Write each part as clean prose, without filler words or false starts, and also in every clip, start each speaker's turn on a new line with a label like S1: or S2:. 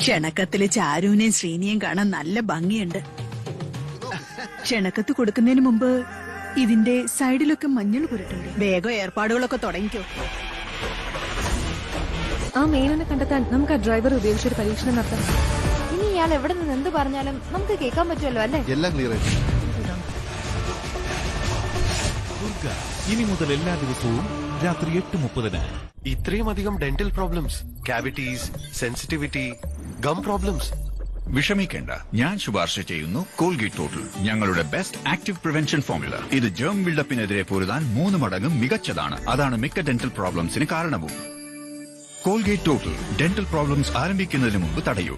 S1: ക്ഷണക്കത്തില് ചാരുവിനെയും ശ്രീനിയെയും കാണാൻ നല്ല ഭംഗിയുണ്ട്. ക്ഷണക്കത്ത് കൊടുക്കുന്നതിന് മുമ്പ് ഇതിന്റെ സൈഡിലൊക്കെ മഞ്ഞൾ പുരട്ടുണ്ട്. വേഗം ഏർപ്പാടുകളൊക്കെ തുടങ്ങിക്കോ.
S2: ആ മേനോനെ കണ്ടെത്താൻ നമുക്ക് ആ ഡ്രൈവർ ഉപയോഗിച്ചൊരു പരീക്ഷണം നടത്താം. ഇനി ഇയാൾ എവിടെ നിന്ന് എന്ത് പറഞ്ഞാലും നമുക്ക് കേൾക്കാൻ പറ്റുമല്ലോ അല്ലേ?
S3: എല്ലാം ക്ലിയർ ആയി.
S4: ഇനി മുതൽ എല്ലാ ദിവസവും രാത്രി 8:30.
S5: ഇത്രയും അധികം dental problems, cavities, sensitivity, gum problems.
S6: വിഷമിക്കേണ്ട, ഞാൻ ശുപാർശ ചെയ്യുന്നു കോൾഗേറ്റ് ടോട്ടൽ, ഞങ്ങളുടെ ബെസ്റ്റ് ആക്റ്റീവ് പ്രിവെൻഷൻ ഫോർമുല. ഇത് ജേം ബിൽഡപ്പിനെതിരെ പൊരുതാൻ 3 മടങ്ങ് മികച്ചതാണ്. അതാണ് മിക്ക ഡെന്റൽ പ്രോബ്ലംസിന് കാരണവും. കോൾഗേറ്റ് ടോട്ടൽ ഡെന്റൽ പ്രോബ്ലംസ് ആരംഭിക്കുന്നതിന് മുമ്പ് തടയൂ.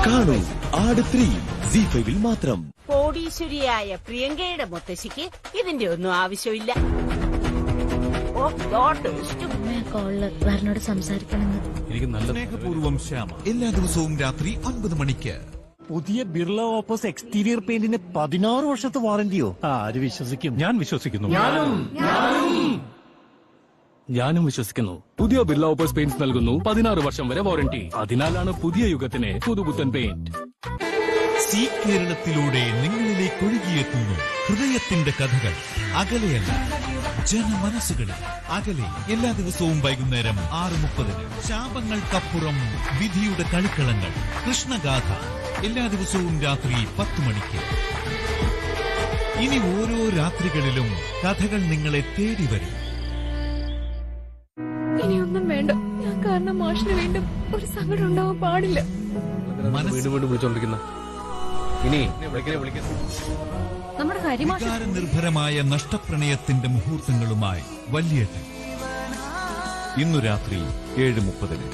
S7: കാണൂ ആട് 3 ZEE5 മാത്രം.
S8: കോടീശ്വരിയായ പ്രിയങ്കയുടെ മുത്തശ്ശിക്ക് ഇതിന്റെ ഒന്നും ആവശ്യമില്ല.
S2: വരനോട് സംസാരിക്കണമെന്ന്
S4: എനിക്ക് നല്ല സ്നേഹപൂർവ്വം ശ്യാമ. എല്ലാ ദിവസവും രാത്രി 9 മണിക്ക്.
S7: പുതിയ ബിർള ഓപ്പസ് എക്സ്റ്റീരിയർ പെയിന്റിന് 16 വർഷത്തെ വാറന്റിയോ? ആര് വിശ്വസിക്കും?
S9: ഞാൻ വിശ്വസിക്കുന്നു. ഞാനും വിശ്വസിക്കുന്നു. പുതിയ ബിർള ഓപ്പസ് പെയിന്റ്സ് നൽകുന്നു 16 വർഷം വരെ വാറന്റി. അതിനാലാണ് പുതിയ യുഗത്തിന് പുതുപുത്തൻ പെയിന്റ്.
S4: സി കേരളത്തിലൂടെ നിങ്ങളിലേക്ക് ഒഴുകിയെത്തുന്നു ഹൃദയത്തിന്റെ കഥകൾ. അകലെയല്ല, ജനമനസ്സുകളിൽ അകലെ. എല്ലാ ദിവസവും വൈകുന്നേരം 6:30. ശാപങ്ങൾക്കപ്പുറം വിധിയുടെ കളിക്കളങ്ങൾ. കൃഷ്ണഗാഥ എല്ലാ ദിവസവും രാത്രി 10 മണിക്ക്. ഇനി ഓരോ രാത്രികളിലും കഥകൾ നിങ്ങളെ തേടി വരും.
S2: ഇനിയൊന്നും വേണ്ട. ഞാൻ കാരണം മാഷിന് വീണ്ടും ഒരു സങ്കടം ഉണ്ടാവാൻ പാടില്ല.
S9: വീണ്ടും വിളിച്ചോണ്ടിരിക്കുന്ന ഇനി
S2: നമ്മുടെ കാര്യമാഷ
S4: നിർഭരമായ നഷ്ടപ്രണയത്തിന്റെ മുഹൂർത്തങ്ങളുമായി വല്യേട്ടൻ ഇന്നു രാത്രി 7:30.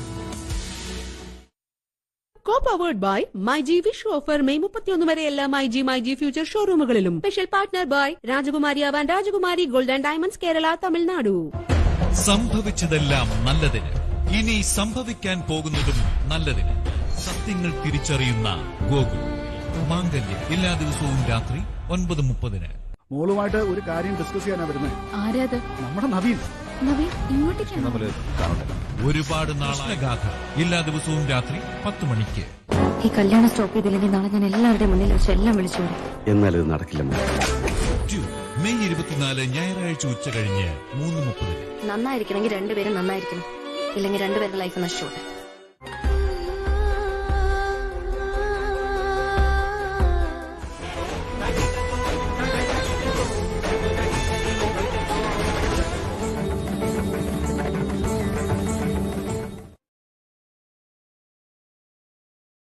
S8: Co-powered by MyG Vishu offer May 31 വരെ എല്ലാ MyG ഫ്യൂച്ചർ ഷോറൂമുകളിലും. സ്പെഷ്യൽ പാർട്ട്ണർ ബൈ രാജകുമാരി ആവാൻ Rajakumari gold and diamonds Kerala Tamil Nadu.
S4: സംഭവിച്ചതെല്ലാം നല്ലതിന്. ഇനി സംഭവിക്കാൻ പോകുന്നതും നല്ലതിന്. സത്യങ്ങൾ തിരിച്ചറിയുന്ന ഗോകുൽ. മാംഗല്യം എല്ലാ ദിവസവും രാത്രി 9:30.
S3: മോളുമായിട്ട് ഒരു കാര്യം ഡിസ്കസ് ചെയ്യാനാ വരുന്നത്.
S2: ആരാത്?
S3: നമ്മുടെ നവീൻ.
S2: നവീൻ ഇങ്ങോട്ടേക്കാണ്.
S4: ഒരുപാട് നാളായ ഗാഥ എല്ലാ ദിവസവും രാത്രി 10 മണിക്ക്.
S2: ഈ കല്യാണം സ്റ്റോപ്പ് ചെയ്തില്ലെങ്കിൽ നാളെ ഞാൻ എല്ലാവരുടെയും മുന്നിൽ വെച്ച് എല്ലാം വിളിച്ചു.
S7: എന്നാൽ ഇത് നടക്കില്ല.
S4: മെയ് 24 ഞായറാഴ്ച ഉച്ച കഴിഞ്ഞ് 3:30.
S2: നന്നായിരിക്കണമെങ്കിൽ രണ്ടുപേരും നന്നായിരിക്കണം, ഇല്ലെങ്കിൽ രണ്ടുപേരുടെ ലൈഫ് നഷ്ടപ്പെട്ടു.